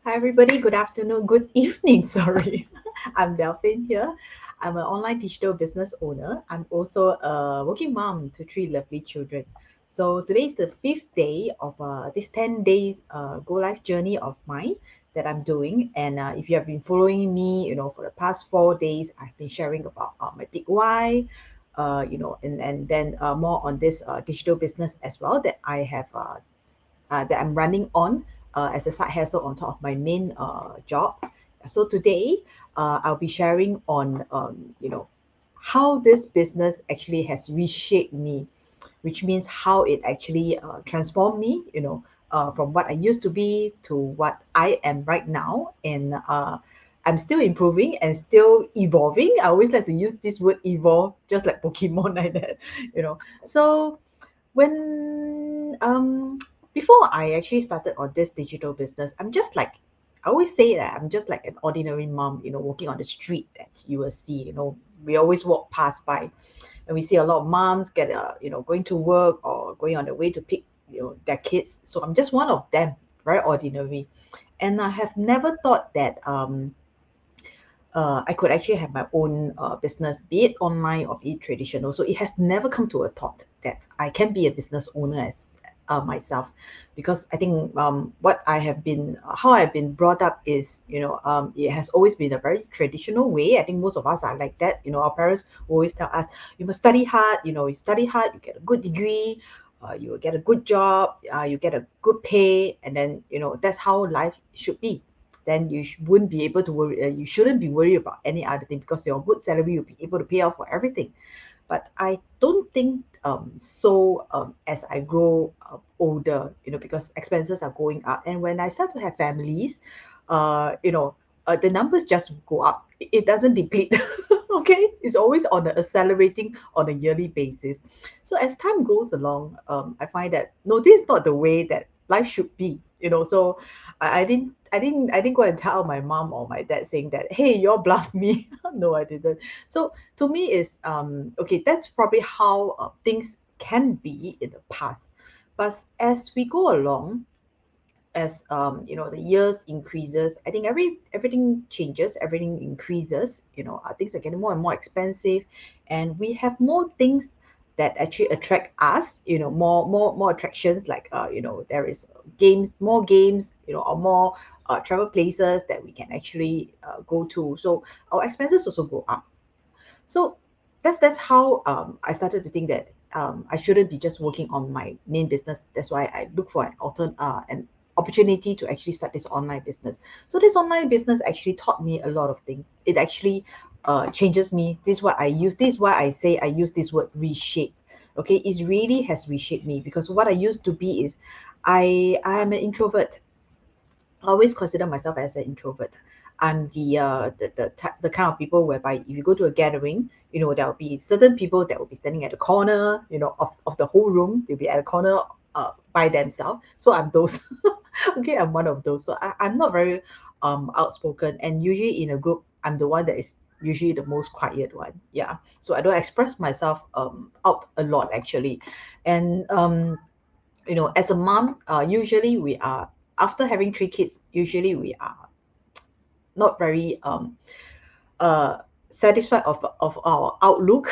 Hi, everybody. Good afternoon. Good evening. Sorry. I'm Delphine here. I'm an online digital business owner. I'm also a working mom to three lovely children. So today is the fifth day of this 10 days Go Life journey of mine that I'm doing. And if you have been following me, for the past 4 days, I've been sharing about my big why, and then more on this digital business as well that I'm running on as a side hustle on top of my main job. So today, I'll be sharing on how this business actually has reshaped me, which means how it actually transformed me. From what I used to be to what I am right now, and I'm still improving and still evolving. I always like to use this word evolve, just like Pokemon like that. So when before I actually started on this digital business, I always say that I'm just like an ordinary mom, walking on the street that you will see. We always walk past by and we see a lot of moms get going to work or going on the way to pick their kids. So I'm just one of them, very ordinary. And I have never thought that I could actually have my own business, be it online or be it traditional. So it has never come to a thought that I can be a business owner as myself, because I think what I have been, how I've been brought up is, it has always been a very traditional way. I think most of us are like that. Our parents always tell us, you must study hard. You study hard, you get a good degree. You will get a good job, you get a good pay, and then that's how life should be. Then wouldn't be able to worry. You shouldn't be worried about any other thing because your good salary will be able to pay off for everything. But I don't think so as I grow older, because expenses are going up, and when I start to have families, the numbers just go up. It doesn't deplete. Okay, it's always on the accelerating on a yearly basis. So as time goes along, I find that no, this is not the way that life should be. So I didn't go and tell my mom or my dad saying that, hey, you all bluffed me. No, I didn't. So to me is okay, that's probably how things can be in the past. But as we go along, as the years increases, I think everything changes, everything increases. Things are getting more and more expensive, and we have more things that actually attract us. More attractions, like there is games, or more travel places that we can actually go to. So our expenses also go up. So that's how I started to think that I shouldn't be just working on my main business. That's why I look for an opportunity to actually start this online business. So this online business actually taught me a lot of things. It actually changes me. This is what I use. This is why I say I use this word reshape. Okay, it really has reshaped me, because what I used to be is I am an introvert. I always consider myself as an introvert. I'm the kind of people whereby if you go to a gathering, there will be certain people that will be standing at the corner, of the whole room. They'll be at a corner by themselves. So I'm those. Okay, I'm one of those. So I'm not very outspoken, and usually in a group, I'm the one that is usually the most quiet one. Yeah. So I don't express myself out a lot actually, and as a mom, usually we are, after having three kids, usually we are not very uh satisfied of our outlook.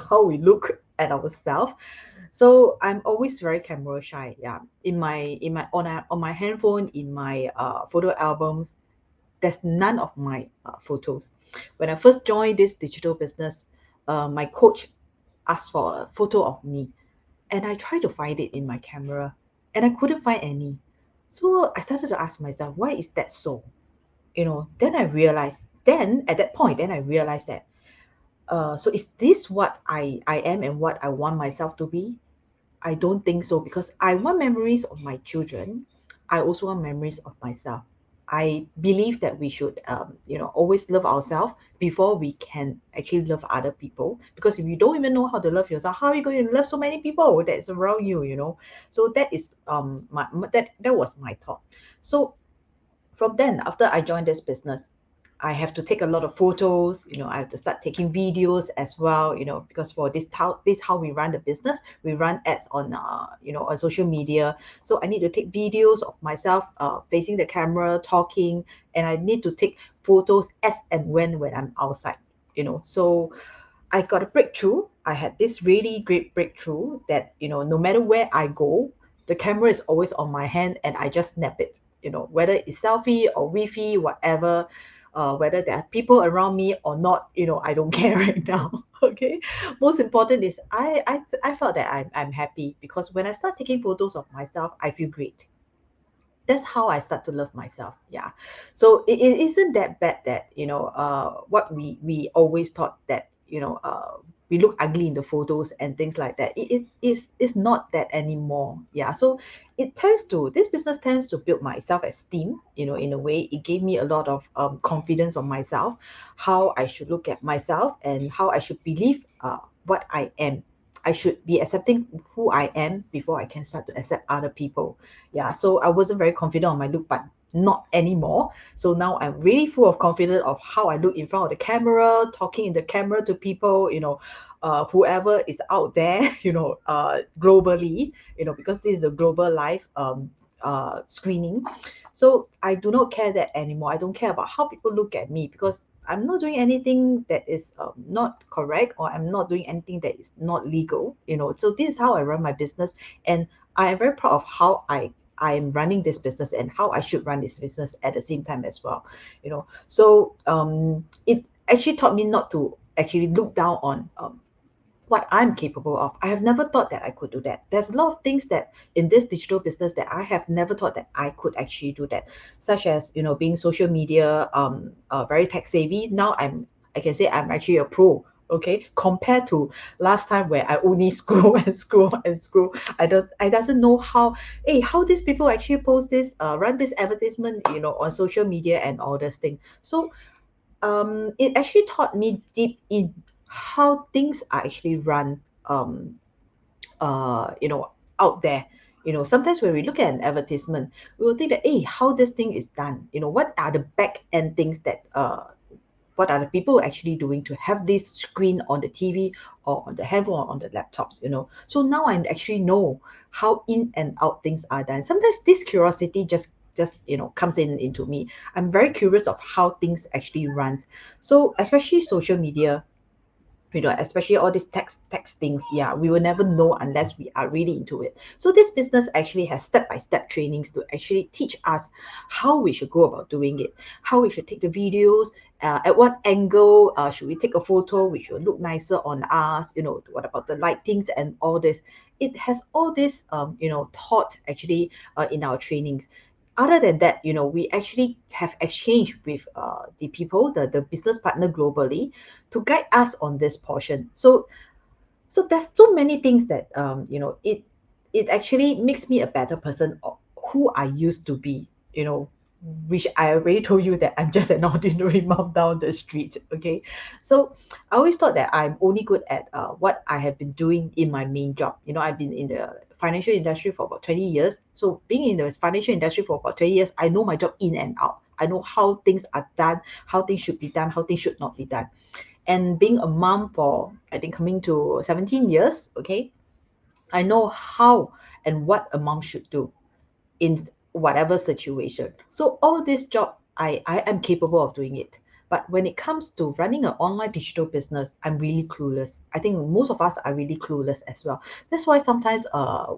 How we look at ourselves. So I'm always very camera shy. Yeah, in my on my handphone, in my photo albums, there's none of my photos. When I first joined this digital business, my coach asked for a photo of me, and I tried to find it in my camera, and I couldn't find any. So I started to ask myself, why is that so? Then at that point, then I realized that, so is this what I am and what I want myself to be? I don't think so, because I want memories of my children. I also want memories of myself. I believe that we should, always love ourselves before we can actually love other people. Because if you don't even know how to love yourself, how are you going to love so many people that's around you? So that is that was my thought. So from then, after I joined this business, I have to take a lot of photos, I have to start taking videos as well, because for this how we run the business. We run ads on on social media. So I need to take videos of myself facing the camera, talking, and I need to take photos as and when I'm outside, So I got a breakthrough. I had this really great breakthrough that, no matter where I go, the camera is always on my hand and I just snap it, whether it's selfie or Wi-Fi, whatever, whether there are people around me or not, I don't care right now. Okay. Most important is I felt that I'm happy because when I start taking photos of myself, I feel great. That's how I start to love myself. Yeah. So it isn't that bad that, what we always thought that, we look ugly in the photos and things like that. It's not that anymore. Yeah. So this business tends to build my self-esteem, in a way. It gave me a lot of confidence on myself, how I should look at myself and how I should believe what I am. I should be accepting who I am before I can start to accept other people. Yeah, so I wasn't very confident on my look, but not anymore. So now I'm really full of confidence of how I look in front of the camera, talking in the camera to people, whoever is out there, globally, because this is a global live screening. So I do not care that anymore. I don't care about how people look at me because I'm not doing anything that is not correct, or I'm not doing anything that is not legal, So this is how I run my business, and I am very proud of how I am running this business and how I should run this business at the same time as well, So it actually taught me not to actually look down on what I'm capable of. I have never thought that I could do that. There's a lot of things that in this digital business that I have never thought that I could actually do that, such as, being social media, very tech savvy. Now I can say I'm actually a pro. Okay, compared to last time where I only scroll and scroll and scroll. I doesn't know how these people actually post this, run this advertisement, on social media and all this thing. So it actually taught me deep in how things are actually run out there. Sometimes when we look at an advertisement, we will think that, hey, how this thing is done, what are the back end things that what are the people actually doing to have this screen on the TV or on the handphone or on the laptops, So now I actually know how in and out things are done. Sometimes this curiosity just comes into me. I'm very curious of how things actually runs. So especially social media, especially all these text things, yeah, we will never know unless we are really into it. So this business actually has step-by-step trainings to actually teach us how we should go about doing it, how we should take the videos, at what angle should we take a photo which will look nicer on us, what about the lightings and all this. It has all this taught actually in our trainings. Other than that, we actually have exchange with the people, the business partner globally, to guide us on this portion. So there's so many things that it actually makes me a better person of who I used to be, which I already told you that I'm just an ordinary mom down the street. Okay. So I always thought that I'm only good at what I have been doing in my main job. I've been in the financial industry for about 20 years. So being in the financial industry for about 20 years, I know my job in and out. I know how things are done, how things should be done, how things should not be done. And being a mom for, I think, coming to 17 years, okay, I know how and what a mom should do in whatever situation. So all this job, I am capable of doing it. But when it comes to running an online digital business, I'm really clueless. I think most of us are really clueless as well. That's why sometimes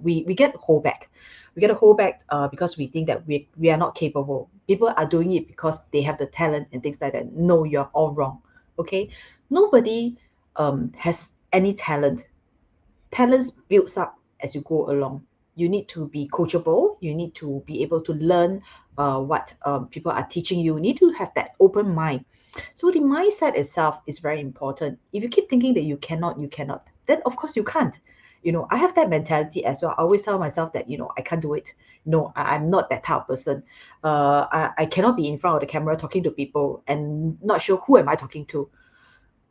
we get hold back. We get a hold back because we think that we are not capable. People are doing it because they have the talent and things like that. No, you're all wrong. Okay, nobody has any talent. Talents builds up as you go along. You need to be coachable. You need to be able to learn what people are teaching you. You need to have that open mind. So the mindset itself is very important. If you keep thinking that you cannot, then of course you can't. I have that mentality as well. I always tell myself that, I can't do it. No, I'm not that type of person. I cannot be in front of the camera talking to people and not sure who am I talking to.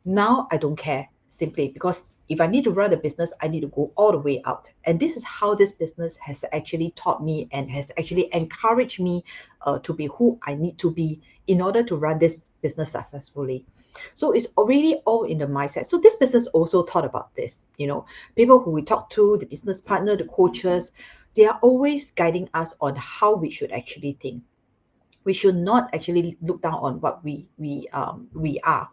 Now I don't care, simply because if I need to run a business, I need to go all the way out. And this is how this business has actually taught me and has actually encouraged me to be who I need to be in order to run this business successfully. So it's already all in the mindset. So this business also taught about this. People who we talk to, the business partner, the coaches, they are always guiding us on how we should actually think. We should not actually look down on what we are,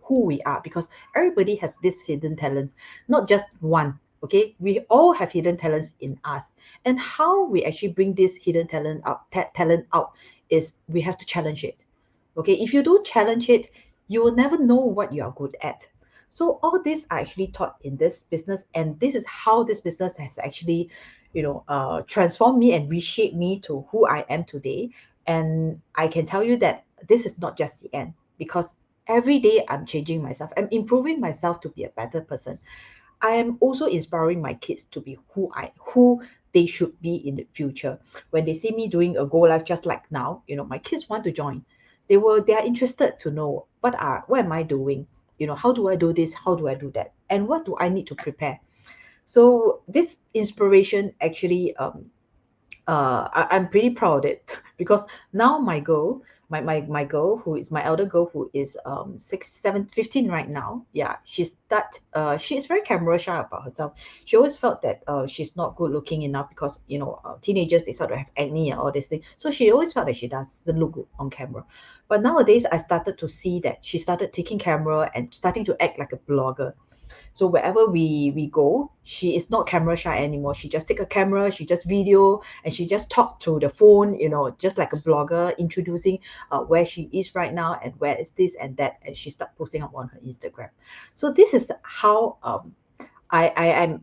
who we are, because everybody has this hidden talents, not just one. Okay, we all have hidden talents in us, and how we actually bring this hidden talent out is we have to challenge it. Okay, if you don't challenge it, you will never know what you are good at. So all this are actually taught in this business, and this is how this business has actually transformed me and reshaped me to who I am today. And I can tell you that this is not just the end, because every day I'm changing myself. I'm improving myself to be a better person. I am also inspiring my kids to be who they should be in the future. When they see me doing a Go Live just like now, my kids want to join. They are interested to know what am I doing? How do I do this? How do I do that? And what do I need to prepare? So this inspiration actually I'm pretty proud of it because now my girl, my girl, who is my elder girl, who is 6, 7, 15 right now. Yeah, she is very camera shy about herself. She always felt that she's not good looking enough because teenagers, they sort of have acne and all this thing. So she always felt that she doesn't look good on camera. But nowadays I started to see that she started taking camera and starting to act like a blogger. So wherever we go, she is not camera shy anymore. She just take a camera, she just video, and she just talk to the phone, just like a blogger, introducing where she is right now and where is this and that, and she start posting up on her Instagram. So this is how I'm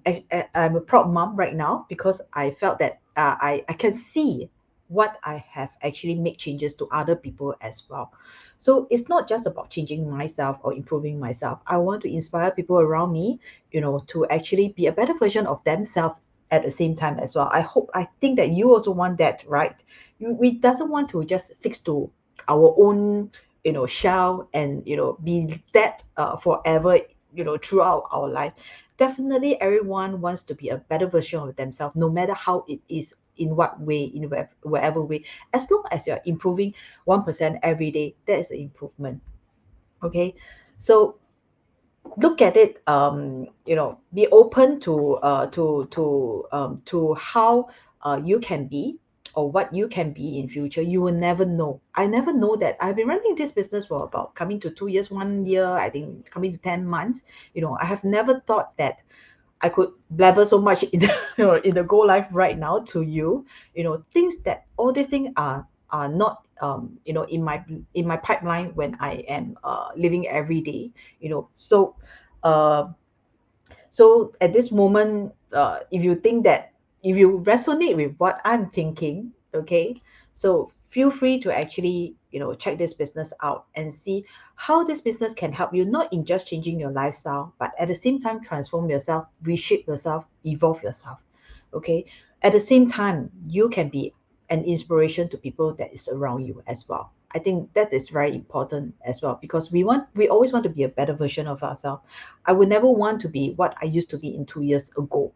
a proud mom right now, because I felt that I can see what I have actually made changes to other people as well. So it's not just about changing myself or improving myself. I want to inspire people around me, to actually be a better version of themselves at the same time as well. I think that you also want that, right? We doesn't want to just fix to our own, shell and, be that forever, throughout our life. Definitely everyone wants to be a better version of themselves, no matter how it is, in what way, in wherever way. As long as you're improving 1% every day, that is an improvement. Okay, so look at it, be open to how you can be, or what you can be in future. You will never know. I never know that. I've been running this business for about coming to 2 years, 1 year, I think coming to 10 months. I have never thought that I could blabber so much in the in the Go Live right now to you. Things that all these things are not in my pipeline when I am living every day. Uh, so at this moment, if you think that, if you resonate with what I'm thinking, okay, so feel free to actually, check this business out and see how this business can help you, not in just changing your lifestyle, but at the same time transform yourself, reshape yourself, evolve yourself. Okay. At the same time, you can be an inspiration to people that is around you as well. I think that is very important as well, because we always want to be a better version of ourselves. I would never want to be what I used to be in 2 years ago.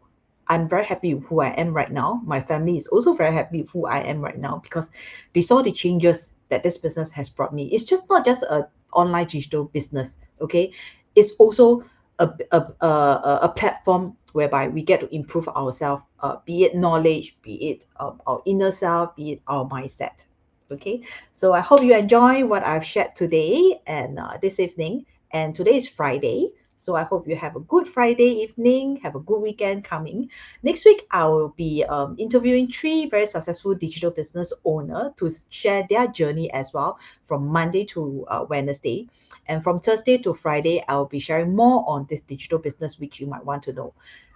I'm very happy with who I am right now. My family is also very happy with who I am right now, because they saw the changes that this business has brought me. It's just not just a online digital business, okay? It's also a platform whereby we get to improve ourselves, be it knowledge, be it our inner self, be it our mindset. Okay, so I hope you enjoy what I've shared today and this evening. And today is Friday, so I hope you have a good Friday evening, have a good weekend coming. Next week, I will be interviewing 3 very successful digital business owners to share their journey as well, from Monday to Wednesday. And from Thursday to Friday, I'll be sharing more on this digital business, which you might want to know.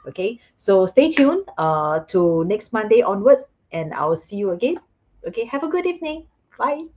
Okay, so stay tuned to next Monday onwards, and I will see you again. Okay, have a good evening. Bye.